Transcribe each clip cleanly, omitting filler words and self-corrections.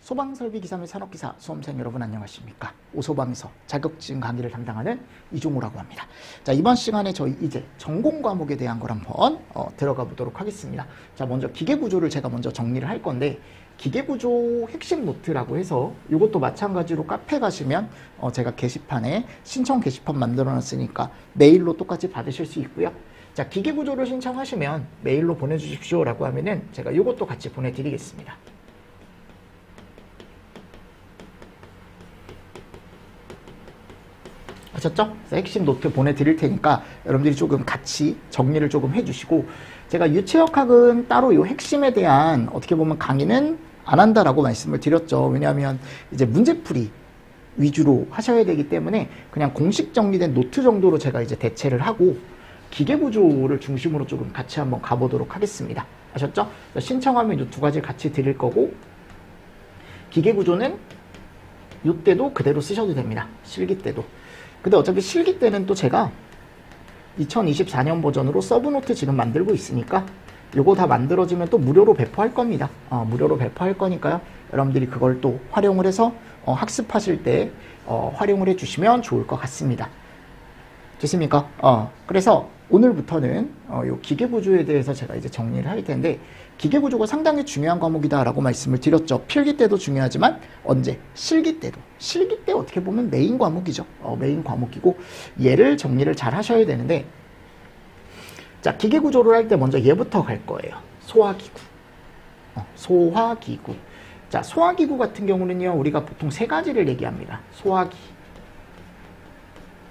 소방설비기사및 산업기사 수험생 여러분 안녕하십니까? 오소방에서 자격증 강의를 담당하는 이종우라고 합니다. 자, 이번 시간에 저희 이제 전공 과목에 대한 걸 한번 들어가 보도록 하겠습니다. 자, 먼저 기계구조를 제가 먼저 정리를 할 건데, 기계구조 핵심 노트라고 해서 이것도 마찬가지로 카페 가시면 제가 게시판에 신청 게시판 만들어 놨으니까 메일로 똑같이 받으실 수 있고요. 자, 기계구조를 신청하시면 메일로 보내주십시오 라고 하면은 제가 이것도 같이 보내드리겠습니다. 아셨죠? 그래서 핵심 노트 보내드릴 테니까 여러분들이 조금 같이 정리를 조금 해주시고, 제가 유체역학은 따로 이 핵심에 대한 어떻게 보면 강의는 안 한다라고 말씀을 드렸죠. 왜냐하면 이제 문제풀이 위주로 하셔야 되기 때문에 그냥 공식 정리된 노트 정도로 제가 이제 대체를 하고 기계구조를 중심으로 조금 같이 한번 가보도록 하겠습니다. 아셨죠? 신청하면 이 두 가지 같이 드릴 거고, 기계구조는 이때도 그대로 쓰셔도 됩니다. 실기 때도. 근데 어차피 실기 때는 또 제가 2024년 버전으로 서브노트 지금 만들고 있으니까 요거 다 만들어지면 또 무료로 배포할 겁니다. 무료로 배포할 거니까요. 여러분들이 그걸 또 활용을 해서 학습하실 때 활용을 해주시면 좋을 것 같습니다. 됐습니까? 그래서 오늘부터는 요 기계구조에 대해서 제가 이제 정리를 할 텐데, 기계구조가 상당히 중요한 과목이다라고 말씀을 드렸죠. 필기 때도 중요하지만 언제? 실기 때도. 실기 때 어떻게 보면 메인 과목이죠. 메인 과목이고, 얘를 정리를 잘 하셔야 되는데, 자, 기계구조를 할 때 먼저 얘부터 갈 거예요. 소화기구. 소화기구. 자, 소화기구 같은 경우는요, 우리가 보통 세 가지를 얘기합니다. 소화기.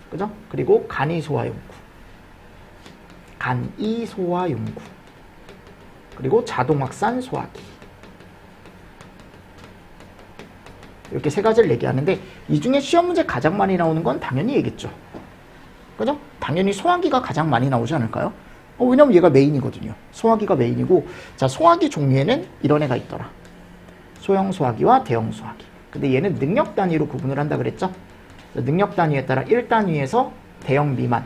그죠? 그리고 간이소화용구. 간이소화용구. 그리고 자동확산 소화기. 이렇게 세 가지를 얘기하는데, 이 중에 시험 문제 가장 많이 나오는 건 당연히 얘겠죠. 그죠? 당연히 소화기가 가장 많이 나오지 않을까요? 왜냐면 얘가 메인이거든요. 소화기가 메인이고, 자, 소화기 종류에는 이런 애가 있더라. 소형 소화기와 대형 소화기. 근데 얘는 능력 단위로 구분을 한다 그랬죠? 능력 단위에 따라 1단위에서 대형 미만.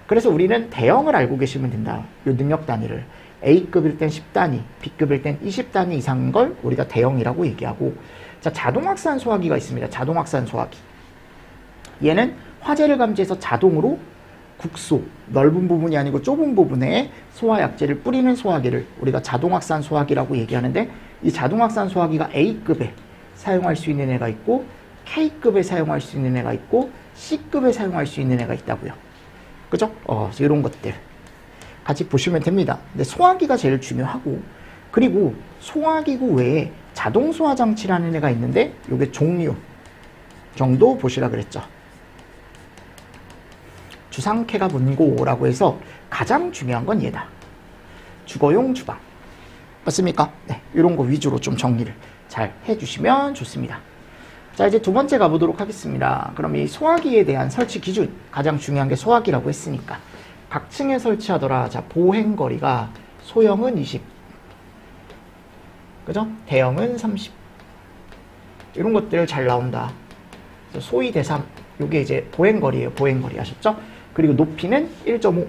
그래서 우리는 대형을 알고 계시면 된다. 이 능력 단위를. A급일 땐 10단위, B급일 땐 20단위 이상인 걸 우리가 대형이라고 얘기하고, 자, 자동확산 소화기가 있습니다. 자동확산 소화기. 얘는 화재를 감지해서 자동으로 국소, 넓은 부분이 아니고 좁은 부분에 소화약제를 뿌리는 소화기를 우리가 자동확산 소화기라고 얘기하는데, 이 자동확산 소화기가 A급에 사용할 수 있는 애가 있고, K급에 사용할 수 있는 애가 있고, C급에 사용할 수 있는 애가 있다고요. 그죠? 이런 것들 같이 보시면 됩니다. 근데 소화기가 제일 중요하고, 그리고 소화기구 외에 자동소화장치라는 애가 있는데, 요게 종류 정도 보시라 그랬죠. 주상쾌가 문고라고 해서 가장 중요한 건 얘다. 주거용 주방. 맞습니까? 네, 이런 거 위주로 좀 정리를 잘 해주시면 좋습니다. 자, 이제 두 번째 가보도록 하겠습니다. 그럼 이 소화기에 대한 설치 기준, 가장 중요한 게 소화기라고 했으니까 각 층에 설치하더라. 자, 보행거리가 소형은 20, 그죠? 대형은 30. 이런 것들 잘 나온다. 소위 대상, 요게 이제 보행거리예요. 보행거리 아셨죠? 그리고 높이는 1.5.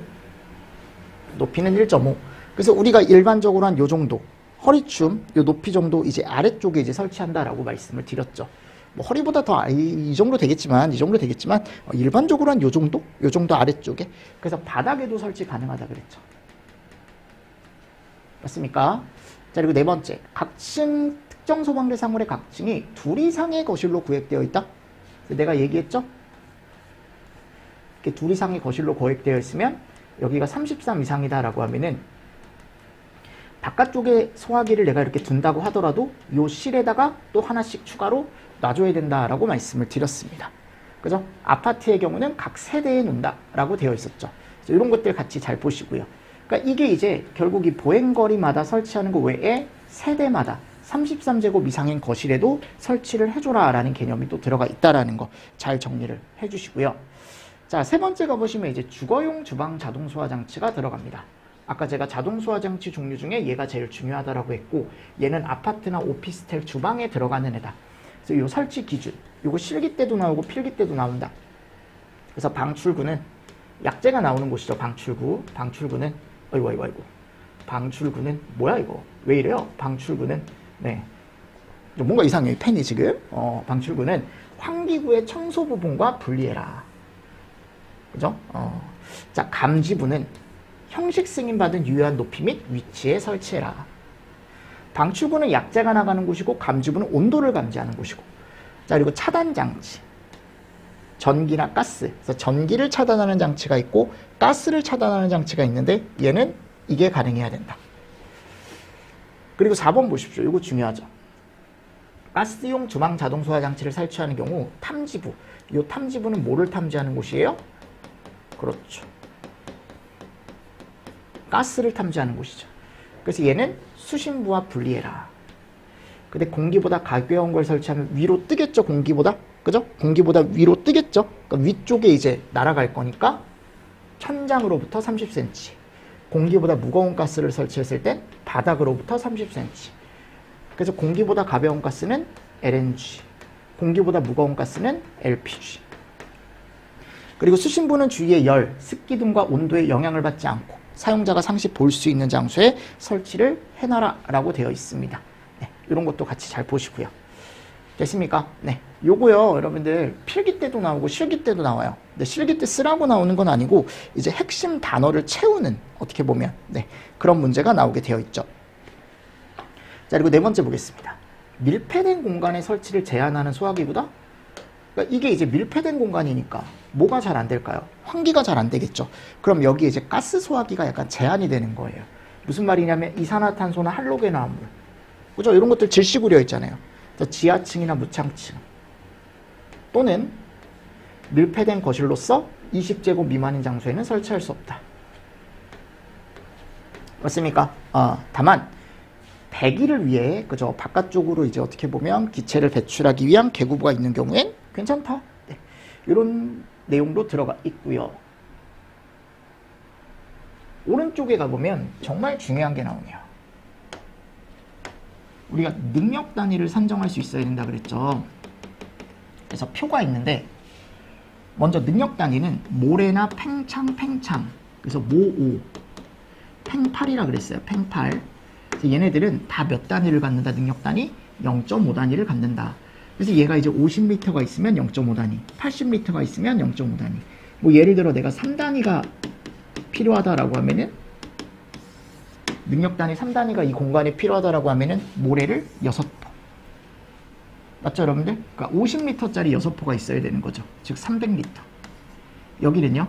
높이는 1.5. 그래서 우리가 일반적으로 한 요 정도, 허리춤, 요 높이 정도 이제 아래쪽에 이제 설치한다라고 말씀을 드렸죠. 뭐 허리보다 더 이 정도 되겠지만, 일반적으로 한 요 정도 아래쪽에. 그래서 바닥에도 설치 가능하다 그랬죠. 맞습니까? 자, 그리고 네 번째, 각층 특정 소방 대상물의 각층이 둘 이상의 거실로 구획되어 있다. 내가 얘기했죠? 이렇게 둘 이상의 거실로 구획되어 있으면 여기가 33 이상이다라고 하면은 바깥쪽에 소화기를 내가 이렇게 둔다고 하더라도 요 실에다가 또 하나씩 추가로 놔줘야 된다라고 말씀을 드렸습니다. 그죠? 아파트의 경우는 각 세대에 놓는다라고 되어 있었죠. 이런 것들 같이 잘 보시고요. 그러니까 이게 이제 결국 이 보행거리마다 설치하는 거 외에 세대마다 33제곱 이상인 거실에도 설치를 해줘라 라는 개념이 또 들어가 있다라는 거 잘 정리를 해주시고요. 자, 세 번째 가보시면 이제 주거용 주방 자동소화장치가 들어갑니다. 아까 제가 자동소화장치 종류 중에 얘가 제일 중요하다라고 했고, 얘는 아파트나 오피스텔 주방에 들어가는 애다. 그래서 요 설치 기준, 요거 실기 때도 나오고 필기 때도 나온다. 그래서 방출구는 약재가 나오는 곳이죠. 방출구는 방출구는 뭐야 이거? 왜 이래요? 방출구는 네, 뭔가 이상해요. 펜이 지금. 방출구는 환기구의 청소 부분과 분리해라. 그죠? 자, 감지부는 형식 승인받은 유효한 높이 및 위치에 설치해라. 방출구는 약재가 나가는 곳이고 감지부는 온도를 감지하는 곳이고. 자, 그리고 차단장치. 전기나 가스. 그래서 전기를 차단하는 장치가 있고 가스를 차단하는 장치가 있는데 얘는 이게 가능해야 된다. 그리고 4번 보십시오. 이거 중요하죠. 가스용 주망 자동 소화 장치를 설치하는 경우 탐지부. 이 탐지부는 뭐를 탐지하는 곳이에요? 그렇죠. 가스를 탐지하는 곳이죠. 그래서 얘는 수신부와 분리해라. 근데 공기보다 가벼운 걸 설치하면 위로 뜨겠죠, 공기보다? 그죠? 공기보다 위로 뜨겠죠? 그러니까 위쪽에 이제 날아갈 거니까 천장으로부터 30cm. 공기보다 무거운 가스를 설치했을 땐 바닥으로부터 30cm. 그래서 공기보다 가벼운 가스는 LNG. 공기보다 무거운 가스는 LPG. 그리고 수신부는 주위의 열, 습기 등과 온도에 영향을 받지 않고 사용자가 상시 볼 수 있는 장소에 설치를 해놔라 라고 되어 있습니다. 네, 이런 것도 같이 잘 보시고요. 됐습니까? 네, 요거요 여러분들 필기 때도 나오고 실기 때도 나와요. 근데 실기 때 쓰라고 나오는 건 아니고 이제 핵심 단어를 채우는, 어떻게 보면 네, 그런 문제가 나오게 되어 있죠. 자, 그리고 네 번째 보겠습니다. 밀폐된 공간에 설치를 제한하는 소화기구다. 그러니까 이게 이제 밀폐된 공간이니까 뭐가 잘 안 될까요? 환기가 잘 안 되겠죠. 그럼 여기에 이제 가스 소화기가 약간 제한이 되는 거예요. 무슨 말이냐면 이산화탄소나 할로겐 화합물, 그죠? 이런 것들 질식우려 있잖아요. 지하층이나 무창층 또는 밀폐된 거실로서 20제곱 미만인 장소에는 설치할 수 없다. 맞습니까? 다만 배기를 위해, 그죠? 바깥쪽으로 이제 어떻게 보면 기체를 배출하기 위한 개구부가 있는 경우엔 괜찮다. 네. 이런 내용도 들어가 있고요. 오른쪽에 가보면 정말 중요한 게 나오네요. 우리가 능력 단위를 산정할 수 있어야 된다 그랬죠. 그래서 표가 있는데 먼저 능력 단위는 모래나 팽창. 그래서 모5, 팽8이라 그랬어요. 팽8. 그래서 얘네들은 다 몇 단위를 갖는다? 능력 단위 0.5 단위를 갖는다. 그래서 얘가 이제 50m가 있으면 0.5 단위, 80m가 있으면 0.5 단위. 뭐 예를 들어 내가 3단위가 필요하다라고 하면은, 능력 단위 3단위가 이 공간에 필요하다라고 하면은 모래를 6포. 맞죠, 여러분들? 그러니까 50m짜리 6포가 있어야 되는 거죠. 즉 300m. 여기는요,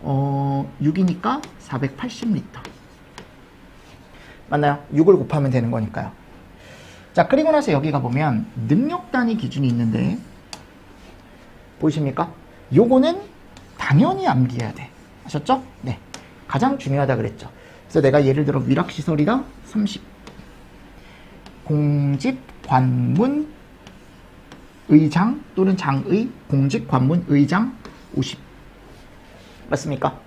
6이니까 480m. 맞나요? 6을 곱하면 되는 거니까요. 자, 그리고 나서 여기 가보면 능력 단위 기준이 있는데, 보이십니까? 요거는 당연히 암기해야 돼. 아셨죠? 네. 가장 중요하다 그랬죠. 그래서 내가 예를 들어 위락시설이다 30, 공집, 관문, 의장 또는 장의, 공집, 관문, 의장 50. 맞습니까?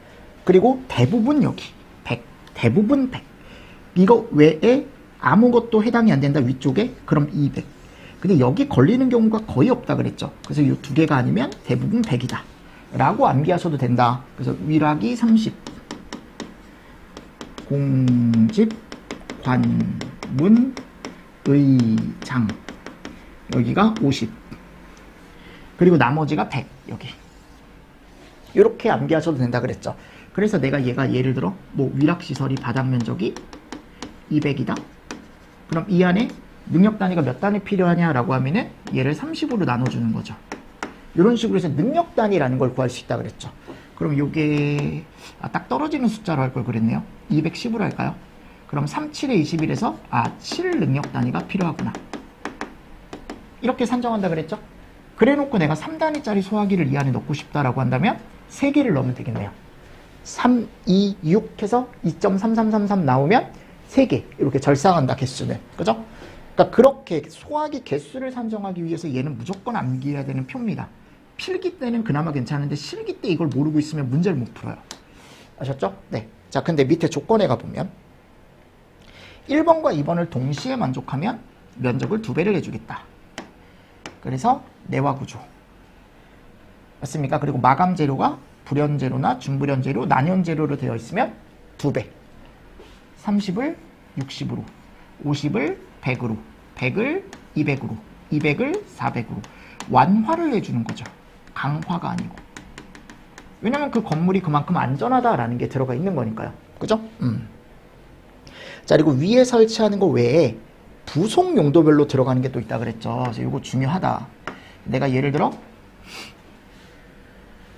그리고 대부분 여기 100, 대부분 100. 이거 외에 아무것도 해당이 안 된다 위쪽에, 그럼 200. 근데 여기 걸리는 경우가 거의 없다 그랬죠. 그래서 이 두 개가 아니면 대부분 100이다 라고 암기하셔도 된다. 그래서 위락이 30, 공집, 관문, 의장 여기가 50, 그리고 나머지가 100 여기. 이렇게 암기하셔도 된다 그랬죠. 그래서 내가 얘가 예를 들어 뭐 위락시설이 바닥 면적이 200이다. 그럼 이 안에 능력 단위가 몇 단위 필요하냐라고 하면은 얘를 30으로 나눠주는 거죠. 이런 식으로 해서 능력 단위라는 걸 구할 수 있다 그랬죠. 그럼 요게 딱 떨어지는 숫자로 할 걸 그랬네요. 210으로 할까요? 그럼 37에 21에서 7 능력 단위가 필요하구나. 이렇게 산정한다 그랬죠. 그래 놓고 내가 3단위짜리 소화기를 이 안에 넣고 싶다라고 한다면 3개를 넣으면 되겠네요. 3, 2, 6 해서 2.3333 나오면 3개 이렇게 절상한다, 개수는. 그죠? 그러니까 그렇게 소화기 개수를 산정하기 위해서 얘는 무조건 암기해야 되는 표입니다. 필기 때는 그나마 괜찮은데 실기 때 이걸 모르고 있으면 문제를 못 풀어요. 아셨죠? 네. 자, 근데 밑에 조건에 가보면 1번과 2번을 동시에 만족하면 면적을 2배를 해주겠다. 그래서 내화 구조. 맞습니까? 그리고 마감 재료가 불연 재료나 중불연 재료, 난연 재료로 되어 있으면 2배. 30을 60으로, 50을 100으로, 100을 200으로, 200을 400으로 완화를 해주는 거죠. 강화가 아니고. 왜냐면 그 건물이 그만큼 안전하다라는 게 들어가 있는 거니까요. 그죠? 자, 그리고 위에 설치하는 거 외에 부속 용도별로 들어가는 게 또 있다 그랬죠. 그래서 이거 중요하다. 내가 예를 들어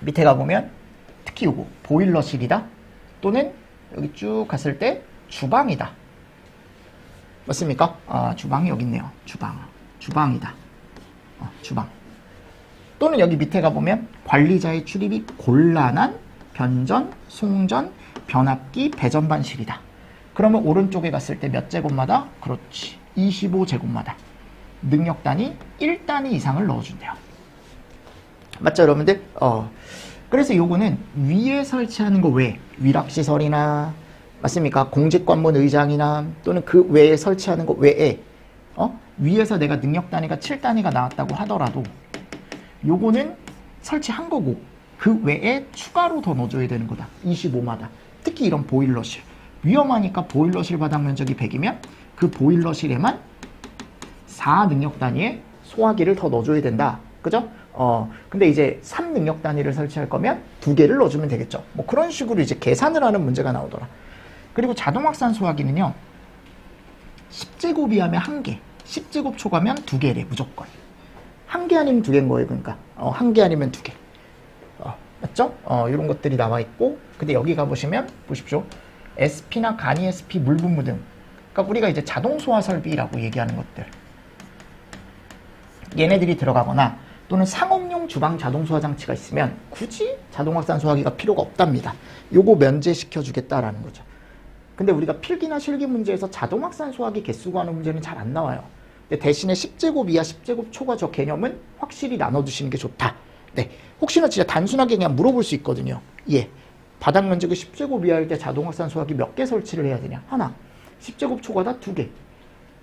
밑에 가보면 특히 요거 보일러실이다 또는 여기 쭉 갔을 때 주방이다. 맞습니까? 아, 주방이 여기 있네요. 주방이다. 주방. 또는 여기 밑에 가보면 관리자의 출입이 곤란한 변전, 송전, 변압기, 배전반실이다. 그러면 오른쪽에 갔을 때 몇 제곱마다? 그렇지. 25제곱마다. 능력 단위 1단위 이상을 넣어준대요. 맞죠, 여러분들? 그래서 요거는 위에 설치하는 거 외에 위락시설이나 맞습니까? 공직관문 의장이나 또는 그 외에 설치하는 거 외에 위에서 내가 능력 단위가 7단위가 나왔다고 하더라도 요거는 설치한 거고 그 외에 추가로 더 넣어줘야 되는 거다. 25마다. 특히 이런 보일러실. 위험하니까 보일러실 바닥 면적이 100이면 그 보일러실에만 4 능력 단위의 소화기를 더 넣어줘야 된다. 그죠? 근데 이제 3 능력 단위를 설치할 거면 2개를 넣어주면 되겠죠. 뭐 그런 식으로 이제 계산을 하는 문제가 나오더라. 그리고 자동 확산 소화기는요. 10제곱 이하면 1개, 10제곱 초과면 2개래 무조건. 1개 아니면 2개인 거예요. 그러니까 1개 아니면 2개. 맞죠? 이런 것들이 나와 있고, 근데 여기 가보시면 보십시오. SP나 간이 SP 물분무 등, 그러니까 우리가 이제 자동 소화 설비라고 얘기하는 것들, 얘네들이 들어가거나 또는 상업용 주방 자동 소화 장치가 있으면 굳이 자동 확산 소화기가 필요가 없답니다. 요거 면제시켜 주겠다라는 거죠. 근데 우리가 필기나 실기 문제에서 자동 확산 소화기 개수 구하는 문제는 잘 안 나와요. 근데 대신에 10제곱 이하 10제곱 초과 저 개념은 확실히 나눠두시는 게 좋다. 네, 혹시나 진짜 단순하게 그냥 물어볼 수 있거든요. 예, 바닥 면적이 10제곱 이하일 때 자동 확산 소화기 몇 개 설치를 해야 되냐? 하나. 10제곱 초과다 2개.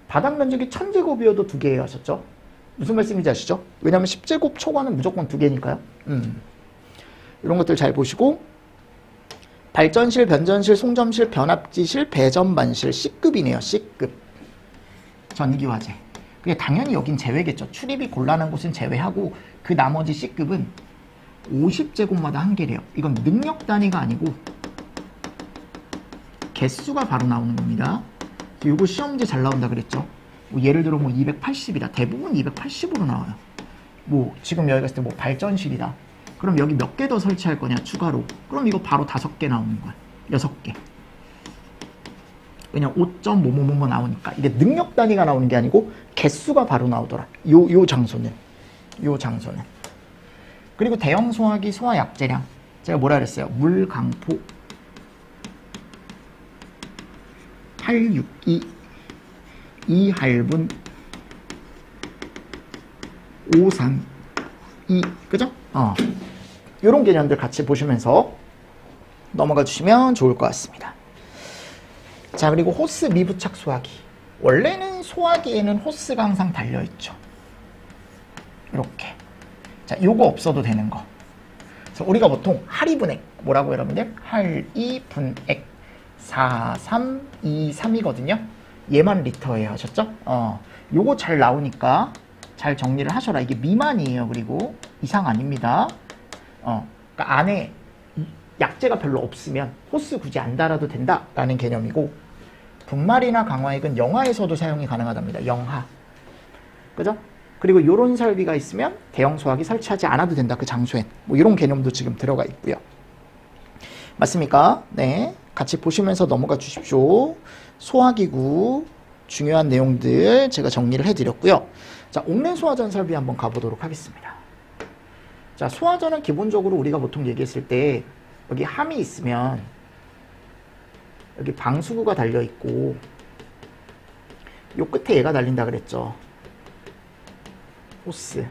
바닥 면적이 1000제곱이어도 2개 하셨죠? 무슨 말씀인지 아시죠? 왜냐하면 10제곱 초과는 무조건 2개니까요. 이런 것들 잘 보시고, 발전실, 변전실, 송전실, 변압기실, 배전반실, C급이네요. C급. 전기화재. 그게 당연히 여긴 제외겠죠. 출입이 곤란한 곳은 제외하고 그 나머지 C급은 50제곱마다 1개래요. 이건 능력 단위가 아니고 개수가 바로 나오는 겁니다. 이거 시험 문제 잘 나온다 그랬죠. 뭐 예를 들어 뭐 280이다. 대부분 280으로 나와요. 뭐 지금 여기 갔을 때 뭐 발전실이다. 그럼 여기 몇 개 더 설치할 거냐 추가로. 그럼 이거 바로 5개 나오는 거야. 6개. 그냥 5.5뭐뭐뭐 나오니까. 이게 능력 단위가 나오는 게 아니고 개수가 바로 나오더라. 요 장소는. 그리고 대형 소화기 소화 약재량. 제가 뭐라 그랬어요? 물, 강포, 862, 2할분, 532, 그죠? 요런 개념들 같이 보시면서 넘어가 주시면 좋을 것 같습니다. 자, 그리고 호스 미부착 소화기. 원래는 소화기에는 호스가 항상 달려있죠. 이렇게. 자, 요거 없어도 되는 거. 그래서 우리가 보통 할이분액, 뭐라고 여러분들? 할이분액 4323이거든요. 얘만 리터예요. 하셨죠? 요거 잘 나오니까 잘 정리를 하셔라. 이게 미만이에요. 그리고 이상 아닙니다. 그러니까 안에 약재가 별로 없으면 호스 굳이 안 달아도 된다라는 개념이고, 분말이나 강화액은 영하에서도 사용이 가능하답니다. 영하. 그죠? 그리고 요런 설비가 있으면 대형 소화기 설치하지 않아도 된다. 그 장소엔. 뭐 이런 개념도 지금 들어가 있고요. 맞습니까? 네. 같이 보시면서 넘어가 주십시오. 소화기구 중요한 내용들 제가 정리를 해드렸고요. 자, 옥내 소화전 설비 한번 가보도록 하겠습니다. 자, 소화전은 기본적으로 우리가 보통 얘기했을 때 여기 함이 있으면 여기 방수구가 달려있고 요 끝에 얘가 달린다 그랬죠. 호스,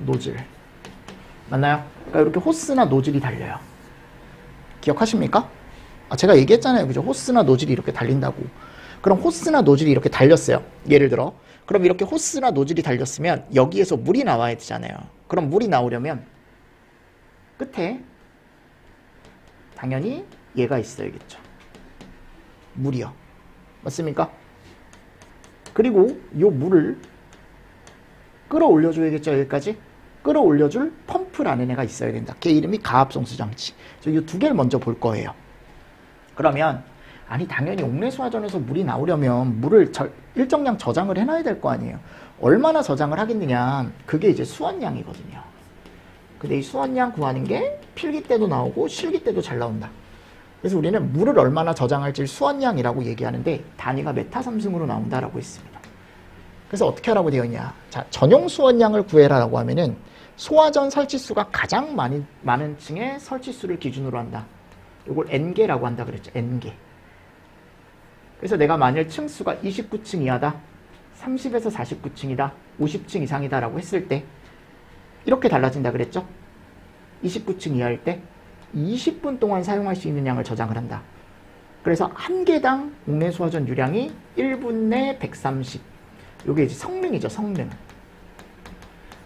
노즐. 맞나요? 그러니까 이렇게 호스나 노즐이 달려요. 기억하십니까? 제가 얘기했잖아요. 그죠? 호스나 노즐이 이렇게 달린다고. 그럼 호스나 노즐이 이렇게 달렸어요. 예를 들어. 그럼 이렇게 호스나 노즐이 달렸으면 여기에서 물이 나와야 되잖아요. 그럼 물이 나오려면 끝에 당연히 얘가 있어야겠죠. 물이요. 맞습니까? 그리고 이 물을 끌어올려줘야겠죠. 여기까지. 끌어올려줄 펌프라는 애가 있어야 된다. 걔 이름이 가압송수장치. 이 두 개를 먼저 볼 거예요. 그러면 아니 당연히 옥내수화전에서 물이 나오려면 물을 일정량 저장을 해놔야 될 거 아니에요. 얼마나 저장을 하겠느냐. 그게 이제 수원량이거든요. 근데 이 수원량 구하는 게 필기 때도 나오고 실기 때도 잘 나온다. 그래서 우리는 물을 얼마나 저장할지 수원량이라고 얘기하는데 단위가 메타삼승으로 나온다라고 했습니다. 그래서 어떻게 하라고 되어 있냐. 자, 전용 수원량을 구해라라고 하면은 소화전 설치수가 가장 많은 층의 설치수를 기준으로 한다. 이걸 N개라고 한다 그랬죠. N개. 그래서 내가 만일 층수가 29층 이하다, 30에서 49층이다, 50층 이상이다 라고 했을 때 이렇게 달라진다 그랬죠. 29층 이하일 때 20분 동안 사용할 수 있는 양을 저장을 한다. 그래서 한 개당 옥내수화전 유량이 1분 내 130. 이게 이제 성능이죠. 성능.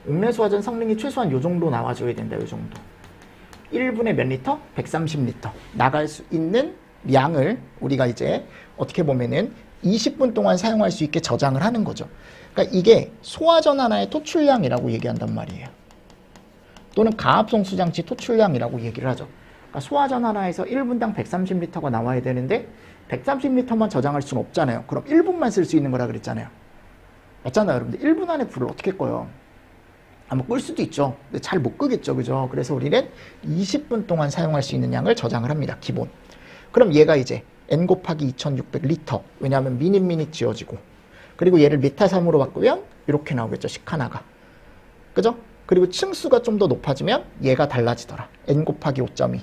옥내수화전 성능이 최소한 요 정도 나와줘야 된다. 요 정도. 1분에 몇 리터? 130리터. 나갈 수 있는 양을 우리가 이제 어떻게 보면은 20분 동안 사용할 수 있게 저장을 하는 거죠. 그러니까 이게 소화전 하나의 토출량이라고 얘기한단 말이에요. 또는 가압송수장치 토출량이라고 얘기를 하죠. 그러니까 소화전 하나에서 1분당 130리터가 나와야 되는데 130리터만 저장할 수는 없잖아요. 그럼 1분만 쓸 수 있는 거라 그랬잖아요. 맞잖아요, 여러분들. 1분 안에 불을 어떻게 꺼요? 아마 끌 수도 있죠. 근데 잘 못 끄겠죠, 그죠? 그래서 우리는 20분 동안 사용할 수 있는 양을 저장을 합니다, 기본. 그럼 얘가 이제 N 곱하기 2600리터. 왜냐하면 미닛 지어지고. 그리고 얘를 메타3으로 바꾸면 이렇게 나오겠죠, 식 하나가. 그죠? 그리고 층수가 좀 더 높아지면 얘가 달라지더라. N 곱하기 5.2.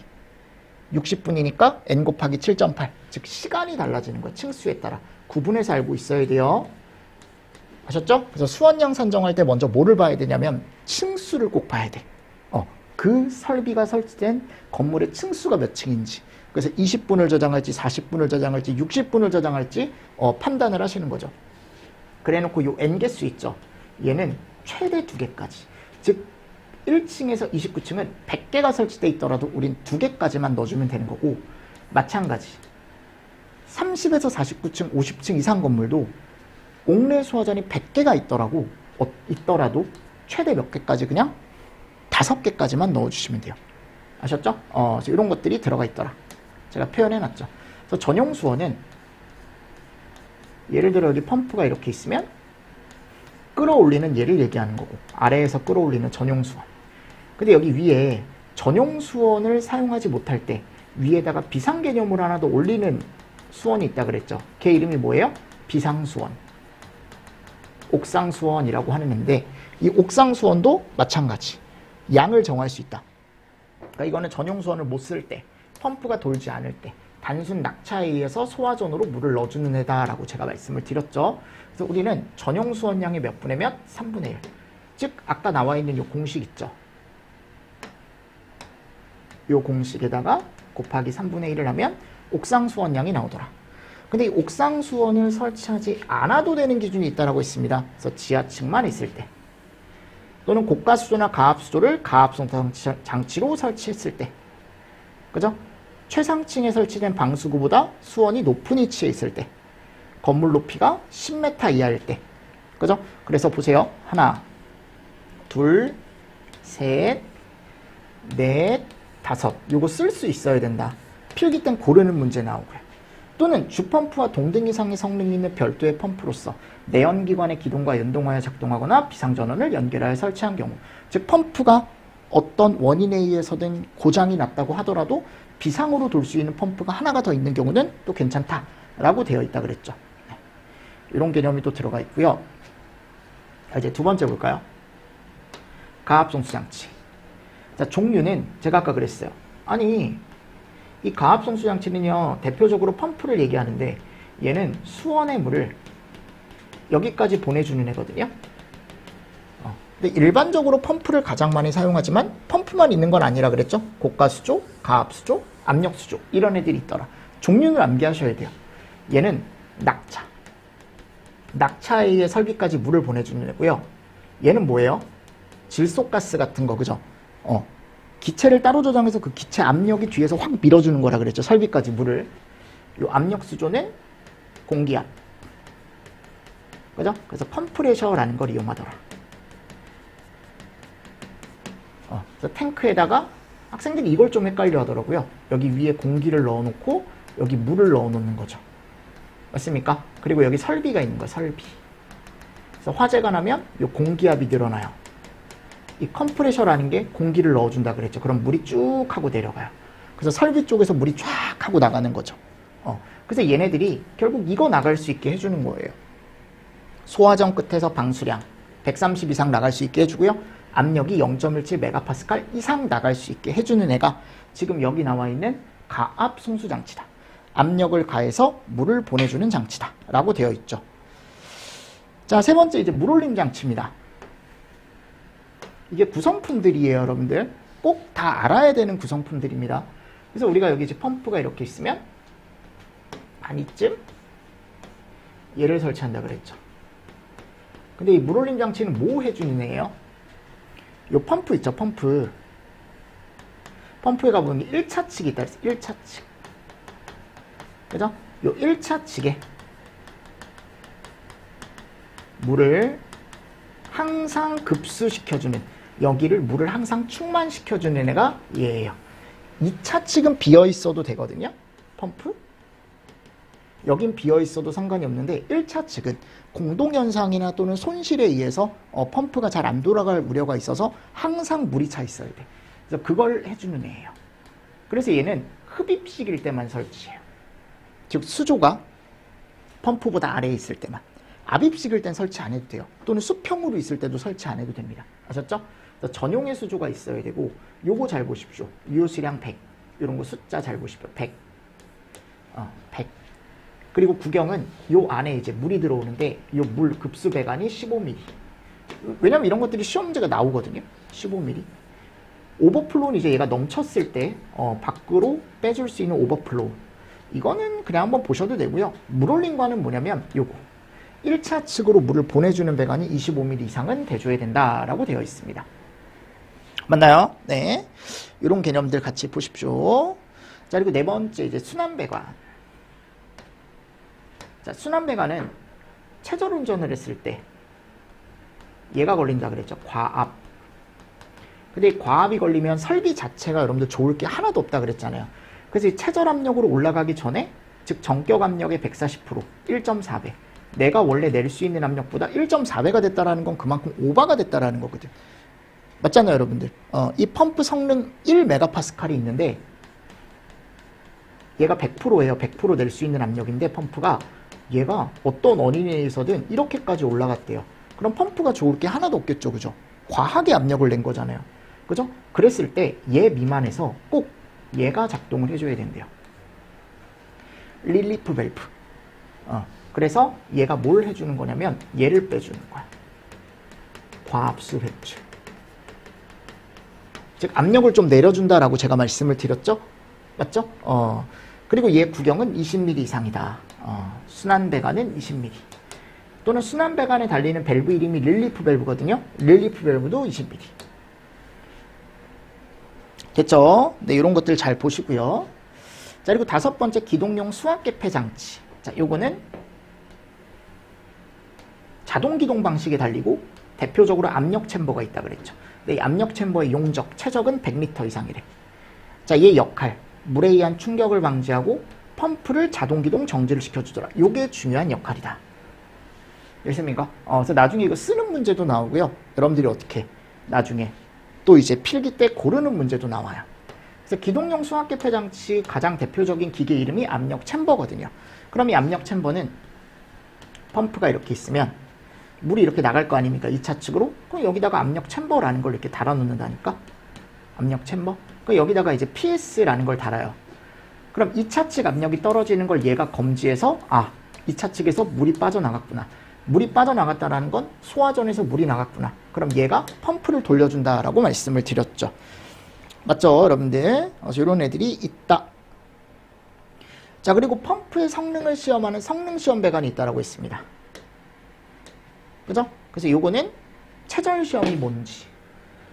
60분이니까 N 곱하기 7.8. 즉 시간이 달라지는 거예요. 층수에 따라. 구분해서 알고 있어야 돼요. 아셨죠? 그래서 수원량 산정할 때 먼저 뭐를 봐야 되냐면 층수를 꼭 봐야 돼. 그 설비가 설치된 건물의 층수가 몇 층인지. 그래서 20분을 저장할지 40분을 저장할지 60분을 저장할지 판단을 하시는 거죠. 그래놓고 요 N개수 있죠. 얘는 최대 2개까지. 즉 1층에서 29층은 100개가 설치되어 있더라도 우린 2개까지만 넣어주면 되는 거고, 마찬가지 30에서 49층 50층 이상 건물도 옥내수화전이 100개가 있더라도 최대 몇 개까지? 그냥 5개까지만 넣어주시면 돼요. 아셨죠? 이런 것들이 들어가 있더라. 제가 표현해놨죠. 그래서 전용 수원은 예를 들어 여기 펌프가 이렇게 있으면 끌어올리는 얘를 얘기하는 거고, 아래에서 끌어올리는 전용 수원. 근데 여기 위에 전용 수원을 사용하지 못할 때 위에다가 비상 개념으로 하나 더 올리는 수원이 있다 그랬죠. 걔 이름이 뭐예요? 비상수원. 옥상수원이라고 하는 건데, 이 옥상수원도 마찬가지. 양을 정할 수 있다. 그러니까 이거는 전용 수원을 못 쓸 때, 펌프가 돌지 않을 때, 단순 낙차에 의해서 소화전으로 물을 넣어주는 애다라고 제가 말씀을 드렸죠. 그래서 우리는 전용 수원량이 몇 분의 몇? 3분의 1. 즉 아까 나와 있는 이 공식 있죠. 이 공식에다가 곱하기 3분의 1을 하면 옥상 수원량이 나오더라. 근데 이 옥상 수원을 설치하지 않아도 되는 기준이 있다고 했습니다. 그래서 지하층만 있을 때, 또는 고가수조나 가압수조를 가압송 장치로 설치했을 때, 그죠? 최상층에 설치된 방수구보다 수원이 높은 위치에 있을 때, 건물 높이가 10m 이하일 때, 그죠? 그래서 보세요. 하나, 둘, 셋, 넷, 다섯. 요거 쓸 수 있어야 된다. 필기 땐 고르는 문제 나오고요. 또는 주펌프와 동등 이상의 성능이 있는 별도의 펌프로서 내연기관의 기동과 연동하여 작동하거나 비상전원을 연결하여 설치한 경우, 즉 펌프가 어떤 원인에 의해서든 고장이 났다고 하더라도 비상으로 돌 수 있는 펌프가 하나가 더 있는 경우는 또 괜찮다라고 되어 있다 그랬죠. 이런 개념이 또 들어가 있고요. 자, 이제 두 번째 볼까요? 가압송수장치. 자, 종류는 제가 아까 그랬어요. 아니, 이 가압송수장치는요, 대표적으로 펌프를 얘기하는데 얘는 수원의 물을 여기까지 보내주는 애거든요. 근데 일반적으로 펌프를 가장 많이 사용하지만 펌프만 있는 건 아니라 그랬죠. 고가수조, 가압수조, 압력수조 이런 애들이 있더라. 종류를 암기하셔야 돼요. 얘는 낙차에 의해 설비까지 물을 보내주는 애고요. 얘는 뭐예요? 질소가스 같은 거, 그죠? 기체를 따로 저장해서 그 기체 압력이 뒤에서 확 밀어주는 거라 그랬죠. 설비까지 물을. 요 압력수조는 공기압. 그죠? 그래서 펌프레셔라는 걸 이용하더라. 그래서 탱크에다가 학생들이 이걸 좀 헷갈려 하더라고요. 여기 위에 공기를 넣어놓고 여기 물을 넣어놓는 거죠. 맞습니까? 그리고 여기 설비가 있는 거야, 설비. 그래서 화재가 나면 이 공기압이 늘어나요. 이 컴프레셔라는 게 공기를 넣어준다 그랬죠. 그럼 물이 쭉 하고 내려가요. 그래서 설비 쪽에서 물이 쫙 하고 나가는 거죠. 그래서 얘네들이 결국 이거 나갈 수 있게 해주는 거예요. 소화전 끝에서 방수량 130 이상 나갈 수 있게 해주고요. 압력이 0.17 메가파스칼 이상 나갈 수 있게 해주는 애가 지금 여기 나와 있는 가압 송수 장치다. 압력을 가해서 물을 보내주는 장치다 라고 되어 있죠. 자, 세 번째 이제 물올림 장치입니다. 이게 구성품들이에요, 여러분들. 꼭 다 알아야 되는 구성품들입니다. 그래서 우리가 여기 이제 펌프가 이렇게 있으면 한 이쯤 얘를 설치한다 그랬죠. 근데 이 물올림 장치는 뭐 해주는 애예요? 요 펌프 있죠, 펌프. 펌프에 가보면 1차 측이 있다 그랬어요. 1차 측. 그죠? 요 1차 측에 물을 항상 급수시켜주는, 여기를 물을 항상 충만시켜주는 애가 얘예요. 2차 측은 비어있어도 되거든요, 펌프. 여긴 비어있어도 상관이 없는데 1차 측은 공동현상이나 또는 손실에 의해서 펌프가 잘 안 돌아갈 우려가 있어서 항상 물이 차 있어야 돼. 그래서 그걸 해주는 애예요. 그래서 얘는 흡입식일 때만 설치해요. 즉 수조가 펌프보다 아래에 있을 때만. 압입식일 땐 설치 안 해도 돼요. 또는 수평으로 있을 때도 설치 안 해도 됩니다. 아셨죠? 전용의 수조가 있어야 되고, 요거 잘 보십시오. 유효수량 100. 이런 거 숫자 잘 보십시오. 100. 100. 그리고 구경은 요 안에 이제 물이 들어오는데 요 물 급수 배관이 15mm. 왜냐면 이런 것들이 시험 문제가 나오거든요. 15mm. 오버플로우는 이제 얘가 넘쳤을 때 밖으로 빼줄 수 있는 오버플로우. 이거는 그냥 한번 보셔도 되고요. 물올림과는 뭐냐면 요거. 1차 측으로 물을 보내주는 배관이 25mm 이상은 돼줘야 된다라고 되어 있습니다. 맞나요? 네. 이런 개념들 같이 보십시오. 자, 그리고 네 번째 이제 순환배관. 자, 순환배관은 최저운전을 했을 때 얘가 걸린다 그랬죠. 과압. 근데 과압이 걸리면 설비 자체가 여러분들 좋을 게 하나도 없다 그랬잖아요. 그래서 이 최저압력으로 올라가기 전에, 즉 정격 압력의 140%, 1.4배. 내가 원래 낼 수 있는 압력보다 1.4배가 됐다라는 건 그만큼 오버가 됐다라는 거거든. 맞잖아요, 여러분들. 이 펌프 성능 1메가파스칼이 있는데 얘가 100%예요. 100% 낼 수 있는 압력인데 펌프가 얘가 어떤 원인에 의해서든 이렇게까지 올라갔대요. 그럼 펌프가 좋을 게 하나도 없겠죠, 그죠? 과하게 압력을 낸 거잖아요, 그죠? 그랬을 때 얘 미만에서 꼭 얘가 작동을 해줘야 된대요. 릴리프 밸브. 그래서 얘가 뭘 해주는 거냐면 얘를 빼주는 거야. 과압수 배출. 즉 압력을 좀 내려준다라고 제가 말씀을 드렸죠? 맞죠? 그리고 얘 구경은 20mm 이상이다. 순환배관은 20mm. 또는 순환배관에 달리는 밸브 이름이 릴리프 밸브거든요. 릴리프 밸브도 20mm. 됐죠? 네, 이런 것들 잘 보시고요. 자, 그리고 다섯 번째 기동용 수압개폐 장치. 자, 요거는 자동 기동 방식에 달리고 대표적으로 압력 챔버가 있다 그랬죠. 근데 이 압력 챔버의 용적, 최적은 100m 이상이래. 자, 얘 역할. 물에 의한 충격을 방지하고 펌프를 자동 기동 정지를 시켜주더라. 요게 중요한 역할이다. 됐습니까? 그래서 나중에 이거 쓰는 문제도 나오고요. 여러분들이 어떻게 나중에 또 이제 필기 때 고르는 문제도 나와요. 그래서 기동용 수압개폐 장치 가장 대표적인 기계 이름이 압력 챔버거든요. 그럼 이 압력 챔버는 펌프가 이렇게 있으면 물이 이렇게 나갈 거 아닙니까? 2차 측으로. 그럼 여기다가 압력 챔버라는 걸 이렇게 달아놓는다니까? 압력 챔버? 그럼 여기다가 이제 PS라는 걸 달아요. 그럼 2차 측 압력이 떨어지는 걸 얘가 검지해서 2차 측에서 물이 빠져나갔구나. 물이 빠져나갔다는 건 소화전에서 물이 나갔구나. 그럼 얘가 펌프를 돌려준다라고 말씀을 드렸죠. 맞죠, 여러분들? 이런 애들이 있다. 자, 그리고 펌프의 성능을 시험하는 성능시험 배관이 있다라고 했습니다. 그죠? 그래서 요거는 최저시험이 뭔지,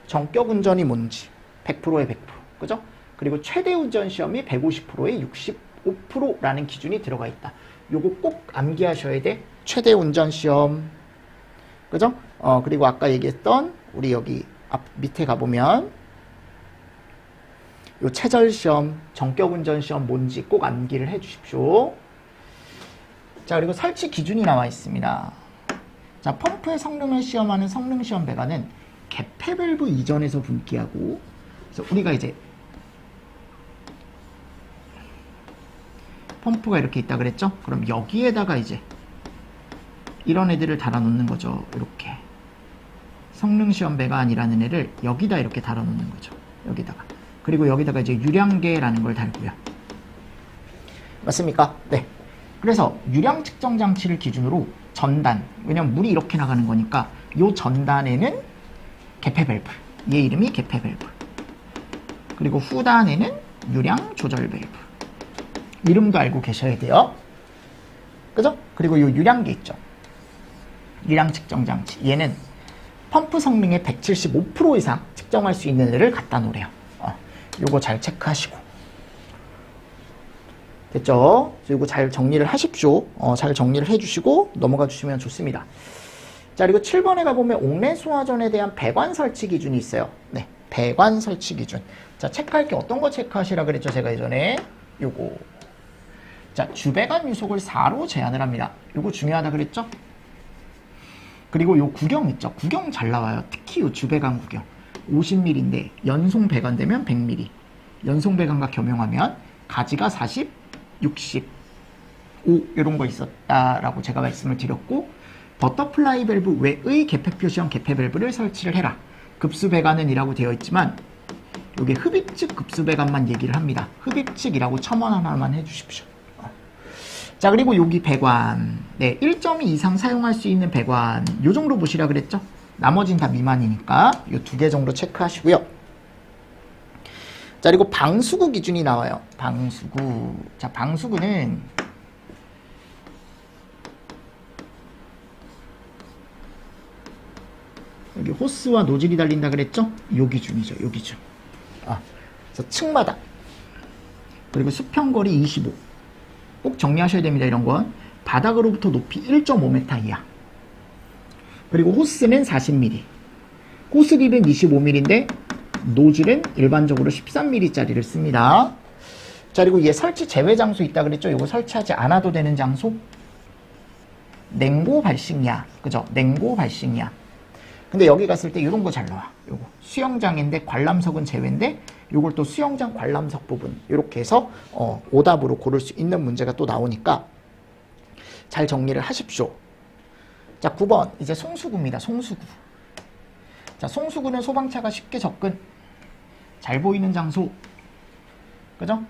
정격 운전이 뭔지, 100%의 100%. 그죠? 그리고 최대 운전 시험이 150%의 65%라는 기준이 들어가 있다. 요거 꼭 암기하셔야 돼. 최대 운전 시험. 그죠? 그리고 아까 얘기했던 우리 여기 앞 밑에 가보면 요 체절 시험, 전격 운전 시험 뭔지 꼭 암기를 해 주십시오. 자, 그리고 설치 기준이 나와 있습니다. 자, 펌프의 성능을 시험하는 성능 시험 배관은 개폐 밸브 이전에서 분기하고, 그래서 우리가 이제 펌프가 이렇게 있다 그랬죠? 그럼 여기에다가 이제 이런 애들을 달아 놓는 거죠. 이렇게 성능 시험 배관이라는 애를 여기다 이렇게 달아 놓는 거죠. 여기다가. 그리고 여기다가 이제 유량계라는 걸 달고요. 맞습니까? 네. 그래서 유량 측정 장치를 기준으로 전단, 왜냐면 물이 이렇게 나가는 거니까 요 전단에는 개폐 밸브, 얘 이름이 개폐 밸브. 그리고 후단에는 유량 조절 밸브. 이름도 알고 계셔야 돼요. 그죠? 그리고 요 유량계 있죠. 유량 측정 장치. 얘는 펌프 성능의 175% 이상 측정할 수 있는 애를 갖다 놓으래요. 요거 잘 체크하시고. 됐죠? 그리고 잘 정리를 하십시오. 잘 정리를 해주시고 넘어가 주시면 좋습니다. 자, 그리고 7번에 가보면 옥내 소화전에 대한 배관 설치 기준이 있어요. 네, 배관 설치 기준. 자, 체크할 게 어떤 거 체크하시라 그랬죠? 제가 예전에 요거. 자, 주배관 유속을 4로 제한을 합니다. 요거 중요하다 그랬죠? 그리고 요 구경 있죠? 구경 잘 나와요. 특히 요 주배관 구경. 50mm인데 연송 배관되면 100mm. 연송 배관과 겸용하면 가지가 40, 60, 5 이런 거 있었다라고 제가 말씀을 드렸고, 버터플라이 밸브 외의 개폐 표시형 개폐 밸브를 설치를 해라. 급수 배관은 이라고 되어 있지만 여기 흡입측 급수 배관만 얘기를 합니다. 흡입측이라고 첨언 하나만 해주십시오. 자, 그리고 여기 배관, 네, 1.2 이상 사용할 수 있는 배관 요 정도 보시라 그랬죠? 나머진 다 미만이니까 요 2개 정도 체크하시고요. 자, 그리고 방수구 기준이 나와요. 방수구. 자, 방수구는 여기 호스와 노즐이 달린다 그랬죠? 요 기준이죠. 요 기준. 그래서 층마다. 그리고 수평거리 25. 꼭 정리하셔야 됩니다. 이런 건. 바닥으로부터 높이 1.5m 이하. 그리고 호스는 40mm. 호스릴은 25mm인데 노즐은 일반적으로 13mm짜리를 씁니다. 자, 그리고 얘 설치 제외 장소 있다 그랬죠? 이거 설치하지 않아도 되는 장소? 냉고 발식야. 그죠? 냉고 발식야. 근데 여기 갔을 때 이런 거 잘 나와. 요거 수영장인데 관람석은 제외인데 요걸 또 수영장 관람석 부분 이렇게 해서 오답으로 고를 수 있는 문제가 또 나오니까 잘 정리를 하십시오. 자, 9번 이제 송수구입니다. 송수구. 자, 송수구는 소방차가 쉽게 접근, 잘 보이는 장소, 그죠?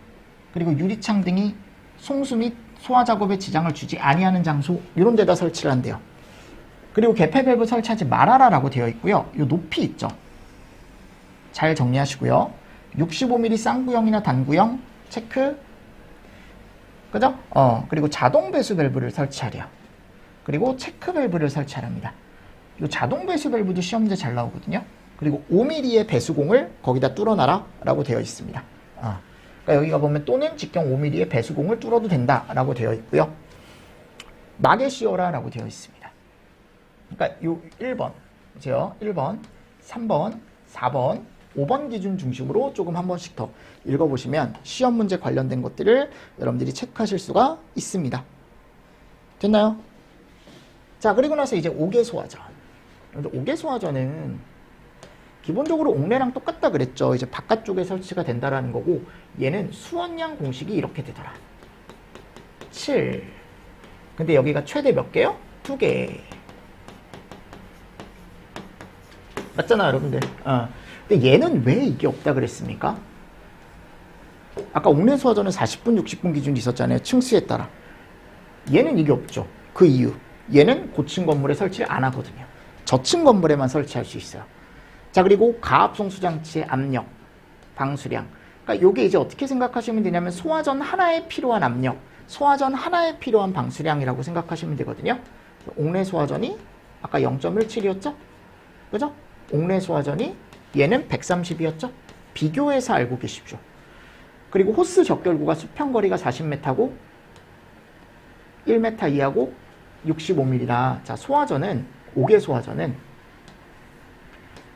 그리고 유리창 등이 송수 및 소화 작업에 지장을 주지 아니하는 장소, 이런 데다 설치를 한대요. 그리고 개폐 밸브 설치하지 말아라라고 되어 있고요. 이 높이 있죠. 잘 정리하시고요. 65mm 쌍구형이나 단구형 체크, 그죠? 그리고 자동 배수 밸브를 설치하래요. 그리고 체크 밸브를 설치하랍니다. 이 자동 배수 밸브도 시험 문제 잘 나오거든요. 그리고 5mm의 배수공을 거기다 뚫어놔라 라고 되어 있습니다. 그러니까 여기가 보면 또는 직경 5mm의 배수공을 뚫어도 된다 라고 되어 있고요. 막에 씌워라 라고 되어 있습니다. 그러니까 요 1번, 그죠? 1번, 3번, 4번, 5번 기준 중심으로 조금 한 번씩 더 읽어보시면 시험 문제 관련된 것들을 여러분들이 체크하실 수가 있습니다. 됐나요? 자, 그리고 나서 이제 5개 소화전. 5개 소화전은 기본적으로 옥내랑 똑같다 그랬죠. 이제 바깥쪽에 설치가 된다라는 거고, 얘는 수원량 공식이 이렇게 되더라. 7. 근데 여기가 최대 몇 개요? 2개. 맞잖아, 여러분들. 근데 얘는 왜 이게 없다 그랬습니까? 아까 옥내 소화전은 40분, 60분 기준이 있었잖아요. 층수에 따라. 얘는 이게 없죠. 그 이유. 얘는 고층 건물에 설치를 안 하거든요. 저층 건물에만 설치할 수 있어요. 자, 그리고 가압송수 장치의 압력, 방수량. 그러니까 요게 이제 어떻게 생각하시면 되냐면 소화전 하나에 필요한 압력, 소화전 하나에 필요한 방수량이라고 생각하시면 되거든요. 옥내 소화전이 아까 0.17이었죠? 그죠? 옥내 소화전이 얘는 130이었죠? 비교해서 알고 계십시오. 그리고 호스 적결구가 수평거리가 40m고 1m 이하고 65mm라 자 소화전은 5개 소화전은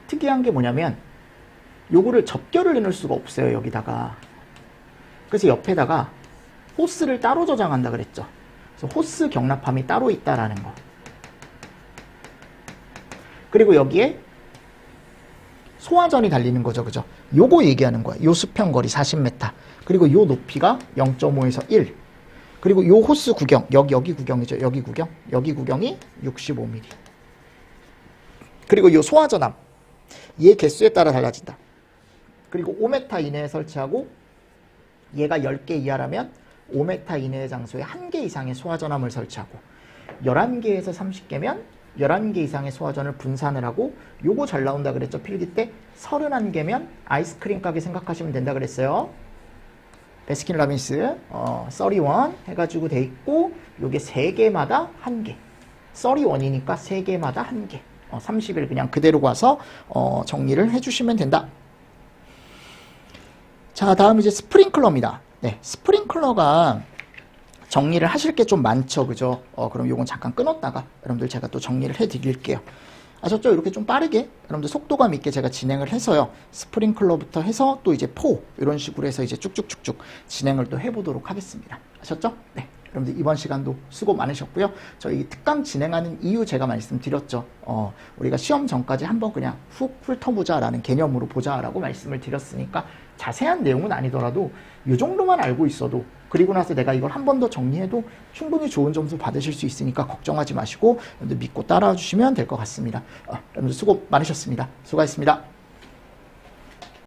특이한 게 뭐냐면 요거를 접결을 해놓을 수가 없어요. 여기다가. 그래서 옆에다가 호스를 따로 저장한다 그랬죠. 그래서 호스 경납함이 따로 있다라는 거. 그리고 여기에 소화전이 달리는 거죠. 그죠? 요거 얘기하는 거야. 요 수평거리 40m. 그리고 요 높이가 0.5에서 1. 그리고 요 호스 구경. 여기 구경이죠. 여기 구경. 여기 구경이 65mm. 그리고 요 소화전함. 얘 개수에 따라 달라진다. 그리고 5m 이내에 설치하고 얘가 10개 이하라면 5m 이내의 장소에 1개 이상의 소화전함을 설치하고 11개에서 30개면 11개 이상의 소화전을 분산을 하고 요거 잘 나온다 그랬죠. 필기 때 31개면 아이스크림 가게 생각하시면 된다 그랬어요. 베스킨라빈스 31 해가지고 돼 있고 요게 3개마다 1개 31이니까 3개마다 1개 30일 그냥 그대로 가서 정리를 해주시면 된다. 자 다음 이제 스프링클러입니다. 네, 스프링클러가 정리를 하실 게 좀 많죠. 그죠? 그럼 요건 잠깐 끊었다가 여러분들 제가 또 정리를 해 드릴게요. 아셨죠? 이렇게 좀 빠르게 여러분들 속도감 있게 제가 진행을 해서요. 스프링클러부터 해서 또 이제 포 이런 식으로 해서 이제 쭉쭉쭉쭉 진행을 또 해보도록 하겠습니다. 아셨죠? 네. 여러분들 이번 시간도 수고 많으셨고요. 저희 특강 진행하는 이유 제가 말씀드렸죠. 우리가 시험 전까지 한번 그냥 훅 훑어보자라는 개념으로 보자라고 말씀을 드렸으니까 자세한 내용은 아니더라도 이 정도만 알고 있어도 그리고 나서 내가 이걸 한 번 더 정리해도 충분히 좋은 점수 받으실 수 있으니까 걱정하지 마시고 여러분들 믿고 따라와 주시면 될 것 같습니다. 여러분들 수고 많으셨습니다. 수고하셨습니다.